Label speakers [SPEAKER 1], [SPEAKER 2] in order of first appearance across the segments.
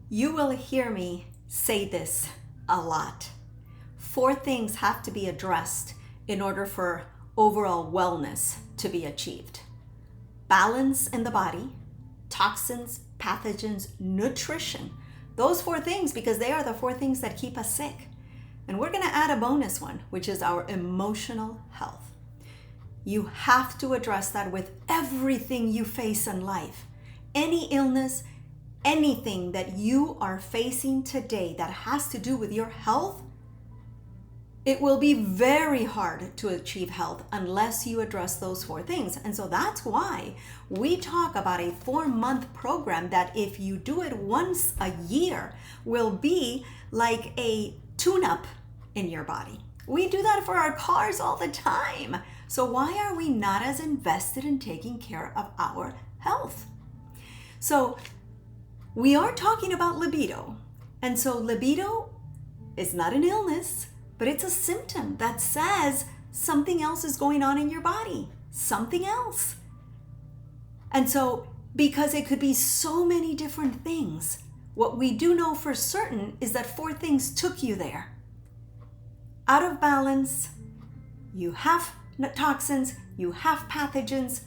[SPEAKER 1] You will hear me say this a lot. 4 things have to be addressed in order for overall wellness to be achieved. Balance in the body, toxins, pathogens, nutrition. Those 4 things, because they are the 4 things that keep us sick. And we're going to add a bonus one, which is our emotional health. You have to address that with everything you face in life. Any illness, anything that you are facing today that has to do with your health, it will be very hard to achieve health unless you address those 4 things. And so that's why we talk about a 4-month program that, if you do it once a year, will be like a tune-up in your body. We do that for our cars all the time. So why are we not as invested in taking care of our health? So we are talking about libido. And so libido is not an illness, but it's a symptom that says something else is going on in your body, something else. And so, because it could be so many different things, what we do know for certain is that 4 things took you there. Out of balance, you have toxins, you have pathogens,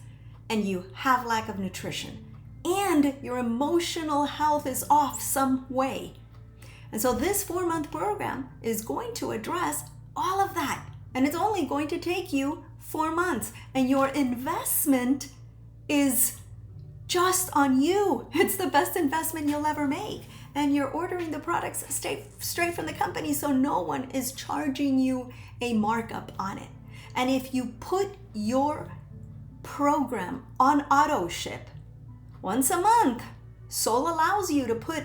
[SPEAKER 1] and you have lack of nutrition. And your emotional health is off some way. And so this 4-month program is going to address all of that. And it's only going to take you 4 months. And your investment is just on you. It's the best investment you'll ever make. And you're ordering the products straight from the company, so no one is charging you a markup on it. And if you put your program on auto ship once a month, Soul allows you to put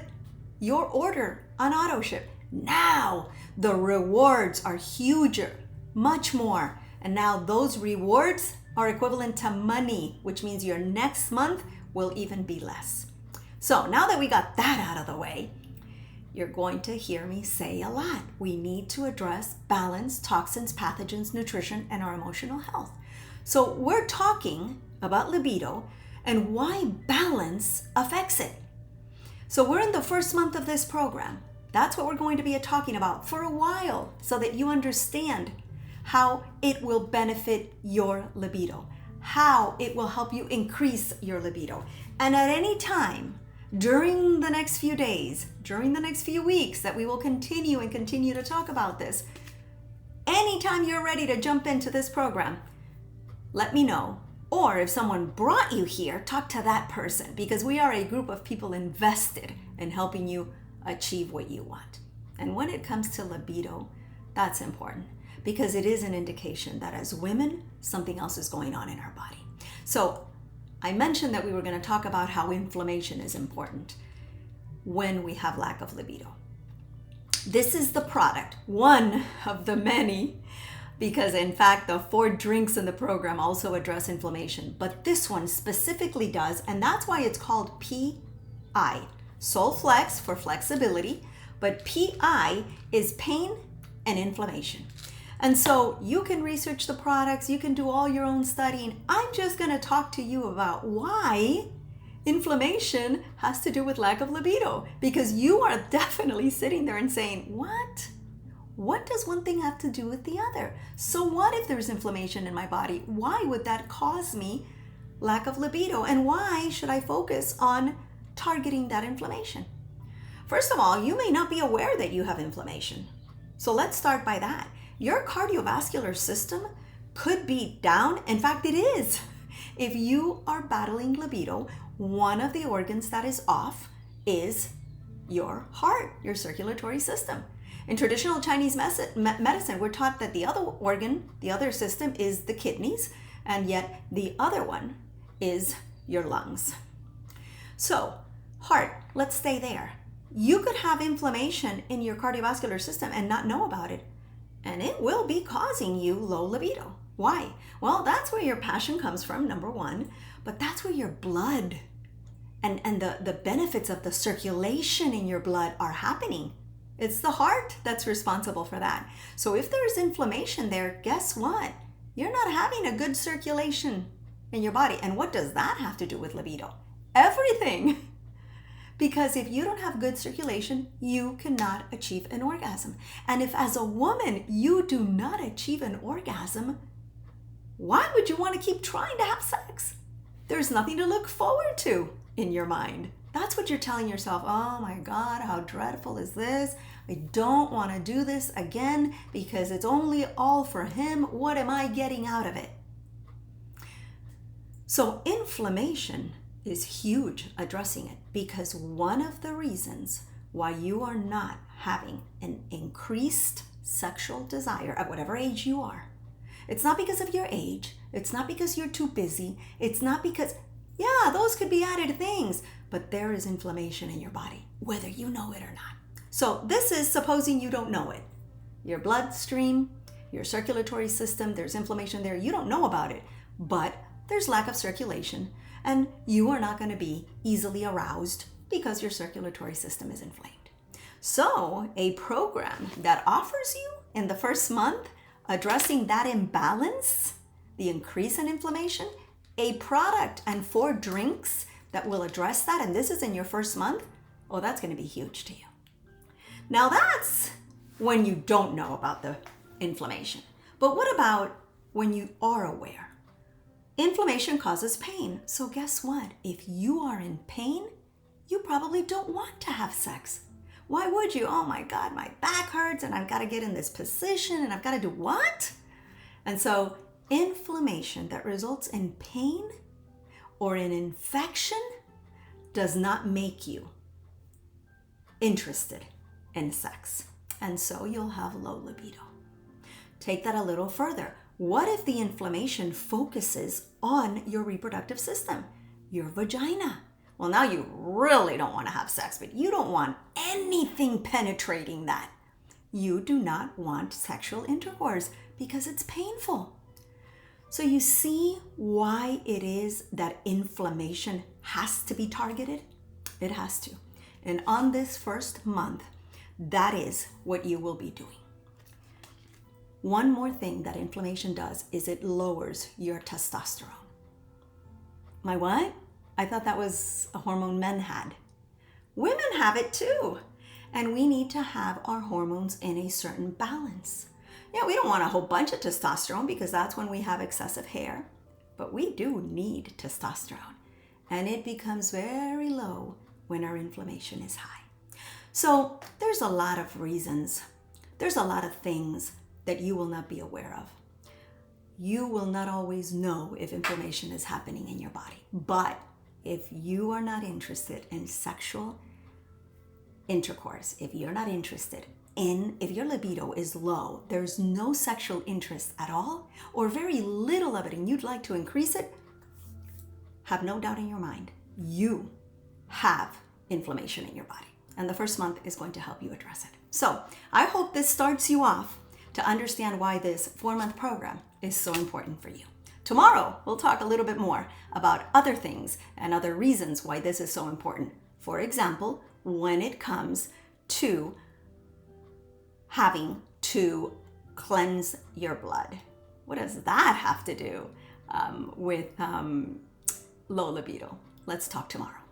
[SPEAKER 1] your order on auto ship. Now the rewards are huger, much more. And now those rewards are equivalent to money, which means your next month will even be less. So now that we got that out of the way, you're going to hear me say a lot. We need to address balance, toxins, pathogens, nutrition, and our emotional health. So we're talking about libido and why balance affects it. So we're in the 1st month of this program. That's what we're going to be talking about for a while, so that you understand how it will benefit your libido, how it will help you increase your libido. And at any time, during the next few days, during the next few weeks that we will continue to talk about this, anytime you're ready to jump into this program, let me know. Or if someone brought you here, talk to that person, because we are a group of people invested in helping you achieve what you want. And when it comes to libido, that's important, because it is an indication that as women, something else is going on in our body. So I mentioned that we were going to talk about how inflammation is important when we have lack of libido. This is the product, one of the many, because in fact the 4 drinks in the program also address inflammation, but this one specifically does, and that's why it's called PI. Soul Flex for flexibility, but PI is pain and inflammation. And so you can research the products, you can do all your own studying. I'm just going to talk to you about why inflammation has to do with lack of libido, because you are definitely sitting there and saying, what? What does one thing have to do with the other? So what if there's inflammation in my body? Why would that cause me lack of libido? And why should I focus on targeting that inflammation? First of all, you may not be aware that you have inflammation. So let's start by that. Your cardiovascular system could be down. In fact, it is. If you are battling libido, one of the organs that is off is your heart, your circulatory system. In traditional Chinese medicine, we're taught that the other organ, the other system is the kidneys, and yet the other one is your lungs. So, heart, let's stay there. You could have inflammation in your cardiovascular system and not know about it, and it will be causing you low libido. Why? Well, that's where your passion comes from, number 1, but that's where your blood and the benefits of the circulation in your blood are happening. It's the heart that's responsible for that. So if there's inflammation there, guess what? You're not having a good circulation in your body. And what does that have to do with libido? Everything. Because if you don't have good circulation, you cannot achieve an orgasm. And if as a woman you do not achieve an orgasm, why would you want to keep trying to have sex? There's nothing to look forward to in your mind. That's what you're telling yourself. Oh my God, how dreadful is this? I don't want to do this again because it's only all for him. What am I getting out of it? So inflammation is huge, addressing it, because one of the reasons why you are not having an increased sexual desire at whatever age you are, it's not because of your age, it's not because you're too busy, it's not because, yeah, those could be added things, but there is inflammation in your body, whether you know it or not. So this is supposing you don't know it. Your bloodstream, your circulatory system, there's inflammation there. You don't know about it, but there's lack of circulation, and you are not going to be easily aroused because your circulatory system is inflamed. So a program that offers you in the first month addressing that imbalance, the increase in inflammation, a product and 4 drinks that will address that, and this is in your first month, oh, that's going to be huge to you. Now that's when you don't know about the inflammation. But what about when you are aware? Inflammation causes pain. So guess what? If you are in pain, you probably don't want to have sex. Why would you? Oh my God, my back hurts and I've got to get in this position and I've got to do what? And so inflammation that results in pain or an infection does not make you interested in sex. And so you'll have low libido. Take that a little further. What if the inflammation focuses on your reproductive system, your vagina? Well, now you really don't want to have sex, but you don't want anything penetrating that. You do not want sexual intercourse because it's painful. So you see why it is that inflammation has to be targeted? It has to. And on this first month, that is what you will be doing. One more thing that inflammation does is it lowers your testosterone. My what? I thought that was a hormone men had. Women have it too. And we need to have our hormones in a certain balance. Yeah, we don't want a whole bunch of testosterone because that's when we have excessive hair. But we do need testosterone. And it becomes very low when our inflammation is high. So there's a lot of reasons. There's a lot of things that you will not be aware of. You will not always know if inflammation is happening in your body. But if you are not interested in sexual intercourse, if you're not interested in, if your libido is low, there's no sexual interest at all, or very little of it, and you'd like to increase it, have no doubt in your mind, you have inflammation in your body. And the first month is going to help you address it. So I hope this starts you off to understand why this 4-month program is so important for you. Tomorrow, we'll talk a little bit more about other things and other reasons why this is so important. For example, when it comes to having to cleanse your blood. What does that have to do with low libido? Let's talk tomorrow.